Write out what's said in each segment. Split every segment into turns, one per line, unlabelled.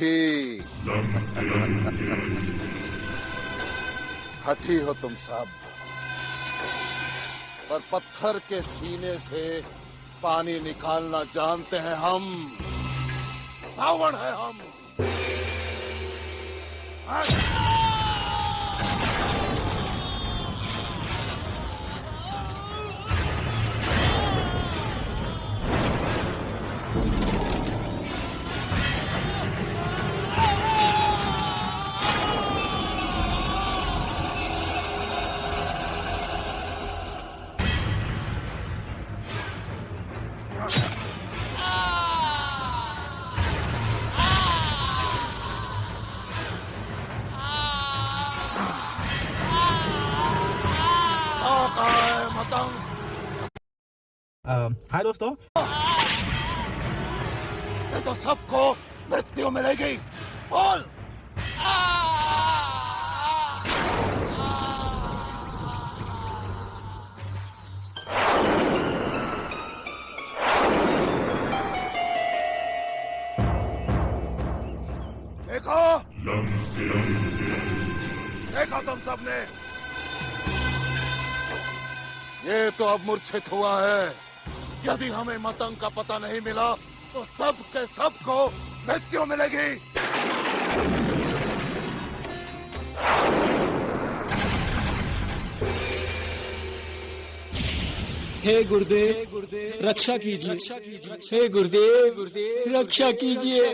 हठी हठी हो तुम सब, पर पत्थर के सीने से पानी निकालना जानते हैं हम। रावण है हम।
हाय दोस्तों।
ये तो सबको मृत्यु मिलेगी। बोल। देखो, देखा तुम सबने, ये तो अब मूर्छित हुआ है। यदि हमें मतंग का पता नहीं मिला तो सब के सबको मृत्यु मिलेगी।
हे गुरुदेव, रक्षा कीजिए। हे गुरुदेव, रक्षा कीजिए।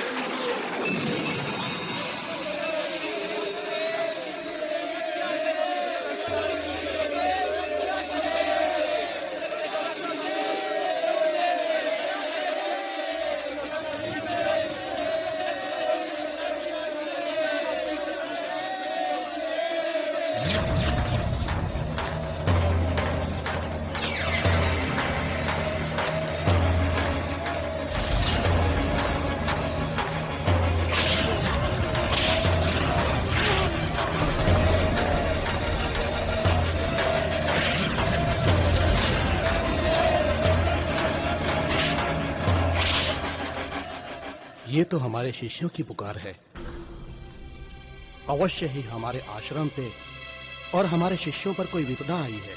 ये तो हमारे शिष्यों की पुकार है। अवश्य ही हमारे आश्रम पे और हमारे शिष्यों पर कोई विपदा आई है।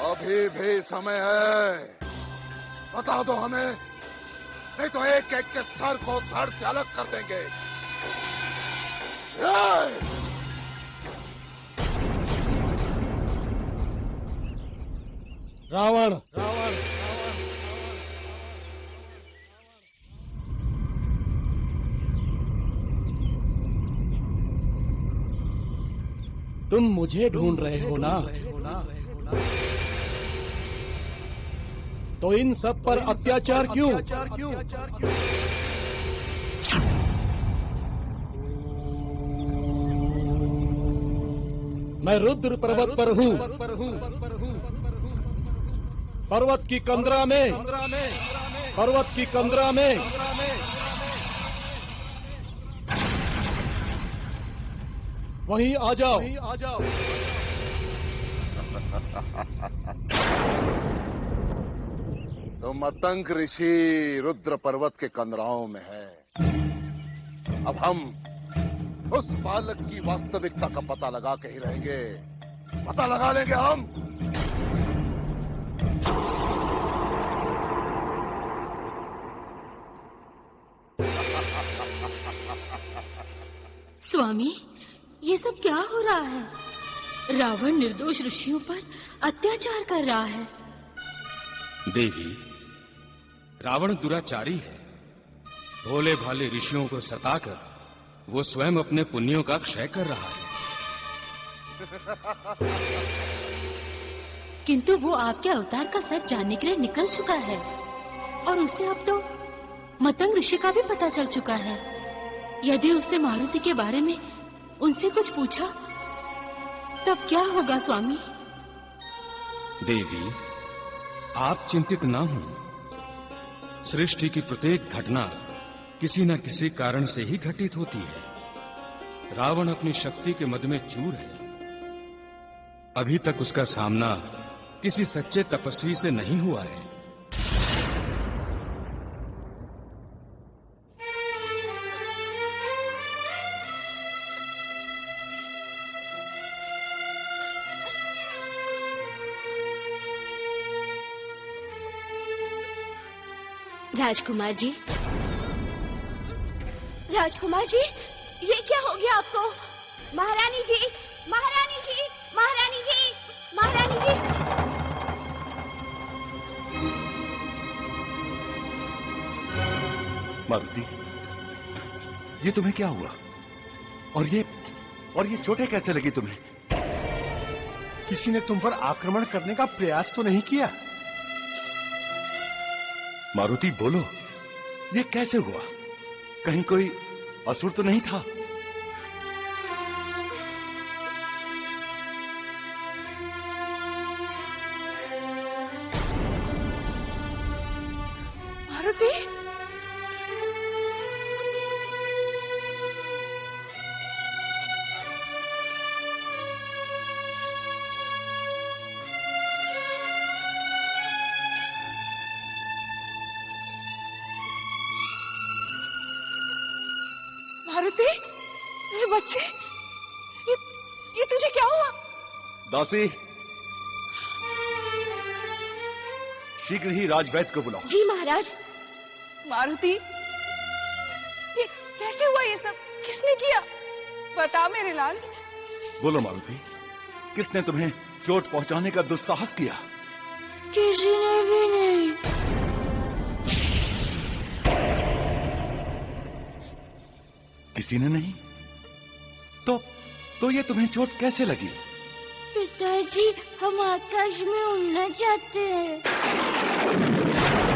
अभी भी समय है, बता दो हमें, नहीं तो एक एक के सर को धड़ से अलग कर देंगे।
रावण,
तुम मुझे ढूंढ रहे हो ना? तो इन सब पर अत्याचार क्यों? मैं रुद्र पर्वत पर हूं। पर्वत की कंदरा में वहीं आ जाओ।
तो मतंग ऋषि रुद्र पर्वत के कंदराओं में है। अब हम उस बालक की वास्तविकता का पता लगा के ही रहेंगे। पता लगा लेंगे हम।
स्वामी, ये सब क्या हो रहा है? रावण निर्दोष ऋषियों पर अत्याचार कर रहा है।
देवी, रावण दुराचारी है। भोले भाले ऋषियों को सताकर वो स्वयं अपने पुण्यों का क्षय कर रहा है।
किंतु वो आपके अवतार का सच जानने के लिए निकल चुका है और उसे अब तो मतंग ऋषि का भी पता चल चुका है। यदि उसने मारुति के बारे में उनसे कुछ पूछा तब क्या होगा स्वामी?
देवी, आप चिंतित ना हो। सृष्टि की प्रत्येक घटना किसी न किसी कारण से ही घटित होती है। रावण अपनी शक्ति के मद में चूर है। अभी तक उसका सामना किसी सच्चे तपस्वी से नहीं हुआ है।
राजकुमार जी, राजकुमार जी, ये क्या हो गया आपको? महारानी जी, महारानी जी, महारानी जी, महारानी जी।
मारुति, ये तुम्हें क्या हुआ? और ये चोटें कैसे लगी तुम्हें?
किसी ने तुम पर आक्रमण करने का प्रयास तो नहीं किया?
मारुति बोलो, ये कैसे हुआ? कहीं कोई असुर तो नहीं था?
मारुति, मारुति, मेरे बच्चे, ये तुझे क्या हुआ?
दासी, शीघ्र ही राजवैद्य को बुलाओ।
जी महाराज। मारुति, ये कैसे हुआ? ये सब किसने किया? बता मेरे लाल।
बोलो मारुति, किसने तुम्हें चोट पहुंचाने का दुस्साहस किया?
किसी ने भी नहीं।
किसी ने नहीं? तो ये तुम्हें चोट कैसे लगी?
पिताजी, हम आकाश में उड़ना चाहते हैं।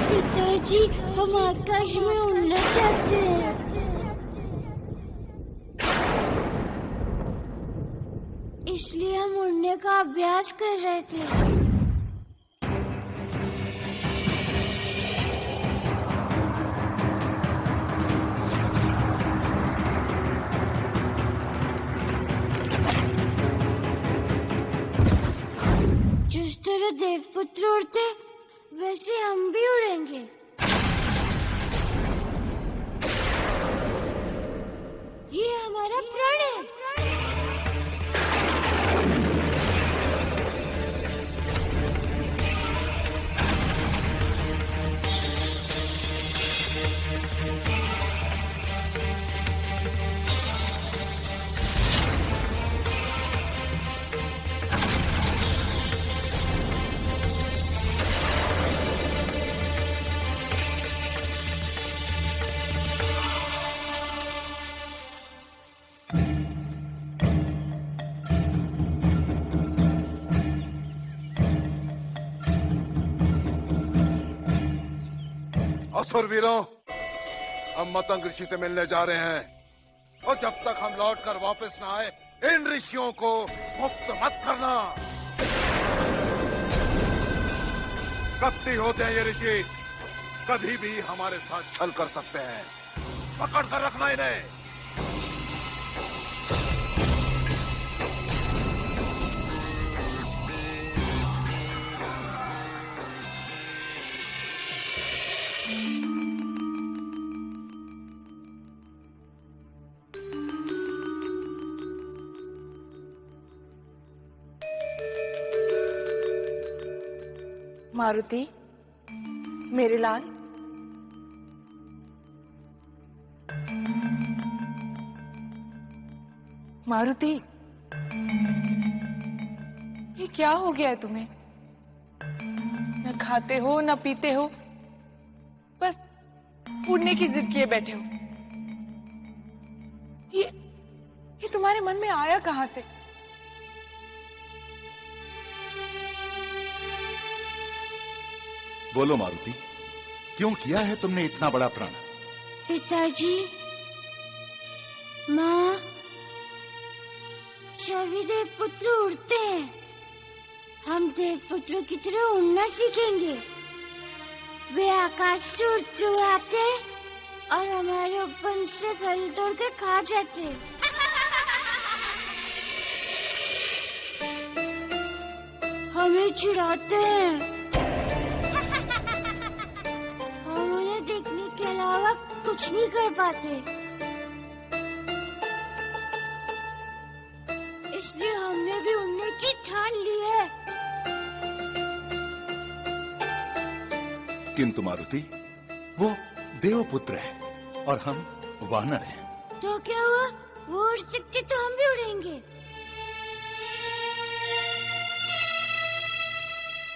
पिताजी, हम आकाश में उड़ना चाहते हैं। इसलिए हम उड़ने का अभ्यास कर रहे थे। जिस तरह देवपुत्र उड़ते, वैसे हम भी उड़ेंगे। ये हमारा प्रण है।
असुरवीरों, हम मतंग ऋषि से मिलने जा रहे हैं और जब तक हम लौटकर वापस न आए, इन ऋषियों को मुक्त मत करना। कपटी होते हैं ये ऋषि, कभी भी हमारे साथ छल कर सकते हैं। पकड़ कर रखना इन्हें।
मारुति, मेरे लाल, मारुति, ये क्या हो गया है तुम्हें? न खाते हो न पीते हो, बस उड़ने की जिद किए बैठे हो। ये तुम्हारे मन में आया कहां से?
बोलो मारुति, क्यों किया है तुमने इतना बड़ा प्रण?
पिताजी, माँ, सभी देवपुत्र उड़ते हैं। हम देवपुत्रों की तरह उड़ना सीखेंगे। वे आकाश से उड़ते हुए आते हैं और हमारे ऊपर से फल तोड़ के खा जाते हैं। हमें चिढ़ाते हैं। हम उन्हें देखने के अलावा कुछ नहीं कर पाते, इसलिए हमने भी उड़ने की ठान ली है।
किंतु मारुति, वो देवपुत्र है और हम वानर हैं।
तो क्या हुआ? वो उड़ सकते तो हम भी उड़ेंगे।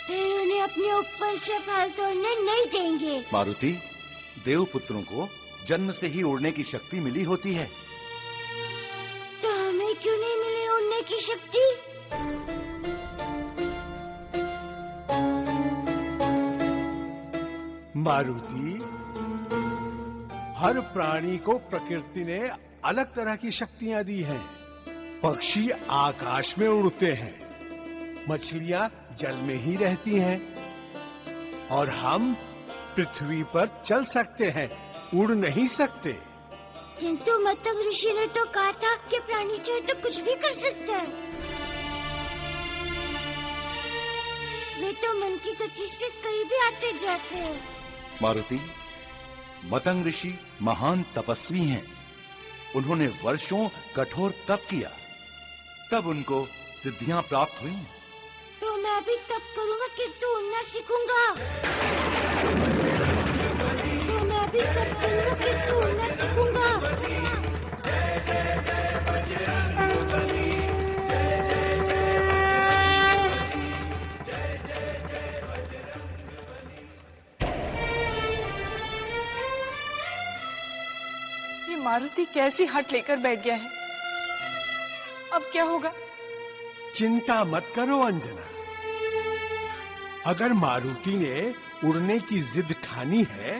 फिर उन्हें अपने ऊपर से फल तोड़ने नहीं देंगे।
मारुति, देवपुत्रों को जन्म से ही उड़ने की शक्ति मिली होती है।
तो हमें क्यों नहीं मिली उड़ने की शक्ति?
मारुति, हर प्राणी को प्रकृति ने अलग तरह की शक्तियां दी हैं। पक्षी आकाश में उड़ते हैं, मछलियां जल में ही रहती हैं, और हम पृथ्वी पर चल सकते हैं, उड़ नहीं सकते।
किंतु मतंग ऋषि ने तो कहा था कि प्राणी चाहे तो कुछ भी कर सकता है। वे तो मन की गति से कहीं भी आते जाते हैं।
मारुति, मतंग ऋषि महान तपस्वी हैं। उन्होंने वर्षों कठोर तप किया, तब उनको सिद्धियां प्राप्त हुई।
तो मैं भी तप करूंगा किंतु उड़ना सीखूंगा। तो मैं भी तप करूंगा किंतु उड़ना सीखूंगा।
ये मारुति कैसी हट लेकर बैठ गया है। अब क्या होगा?
चिंता मत करो अंजना। अगर मारुति ने उड़ने की जिद ठानी है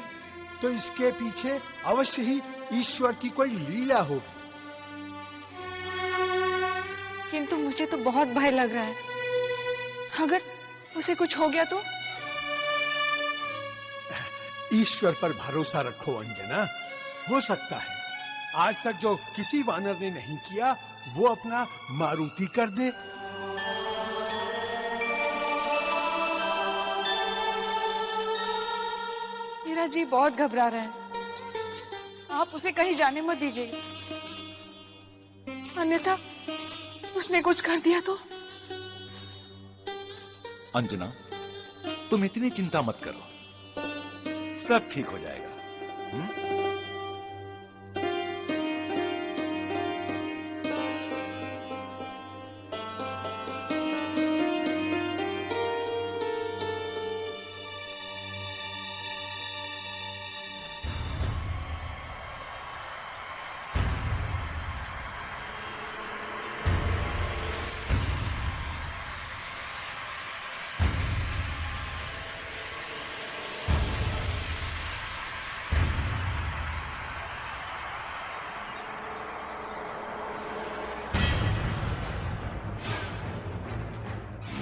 तो इसके पीछे अवश्य ही ईश्वर की कोई लीला होगी।
किंतु मुझे तो बहुत भय लग रहा है। अगर उसे कुछ हो गया तो?
ईश्वर पर भरोसा रखो अंजना, हो सकता है आज तक जो किसी वानर ने नहीं किया वो अपना मारुति कर दे।
मेरा जी बहुत घबरा रहा है। आप उसे कहीं जाने मत दीजिए, अन्यथा उसने कुछ कर दिया तो?
अंजना, तुम इतनी चिंता मत करो, सब ठीक हो जाएगा।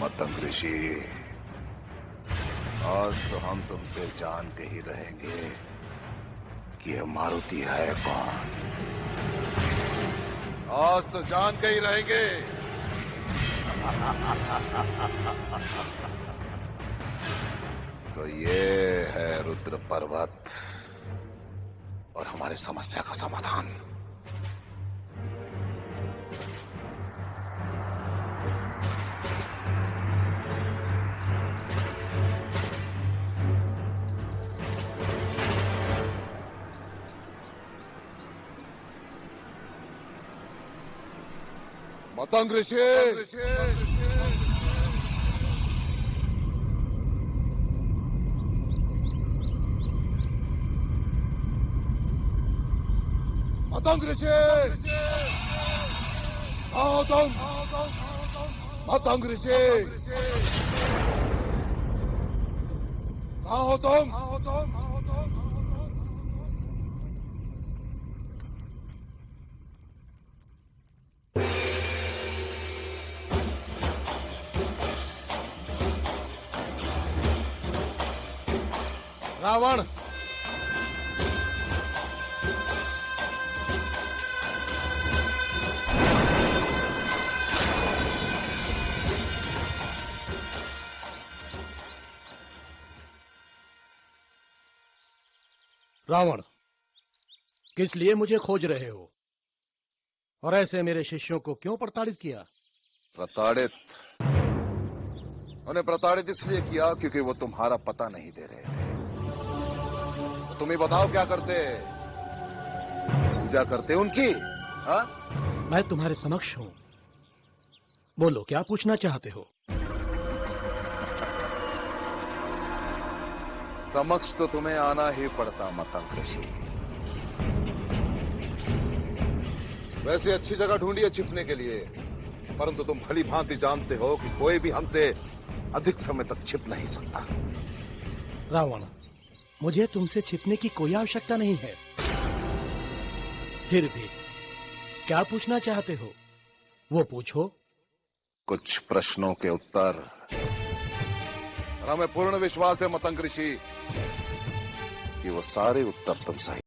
मतंग ऋषि, आज तो हम तुमसे जान के ही रहेंगे कि यह मारुति है कौन। आज तो जान के ही रहेंगे। तो ये है रुद्र पर्वत और हमारी समस्या का समाधान। मतंग ऋषि, मतंग ऋषि, आओ तुम। मतंग ऋषि, कहाँ हो तुम?
रावण,
रावण, किस लिए मुझे खोज रहे हो और ऐसे मेरे शिष्यों को क्यों प्रताड़ित किया?
प्रताड़ित? उन्हें प्रताड़ित इसलिए किया क्योंकि वो तुम्हारा पता नहीं दे रहे थे। तो तुम ही बताओ क्या करते? पूजा करते उनकी? हाँ?
मैं तुम्हारे समक्ष हूं, बोलो क्या पूछना चाहते हो?
समक्ष तो तुम्हें आना ही पड़ता मतंग ऋषि। वैसे अच्छी जगह ढूंढिए छिपने के लिए, परंतु तुम भली भांति जानते हो कि कोई भी हमसे अधिक समय तक छिप नहीं सकता।
रावण, मुझे तुमसे छिपने की कोई आवश्यकता नहीं है। फिर भी क्या पूछना चाहते हो वो पूछो।
कुछ प्रश्नों के उत्तर। और हमें पूर्ण विश्वास है मतंग ऋषि कि वो सारे उत्तर तुम सही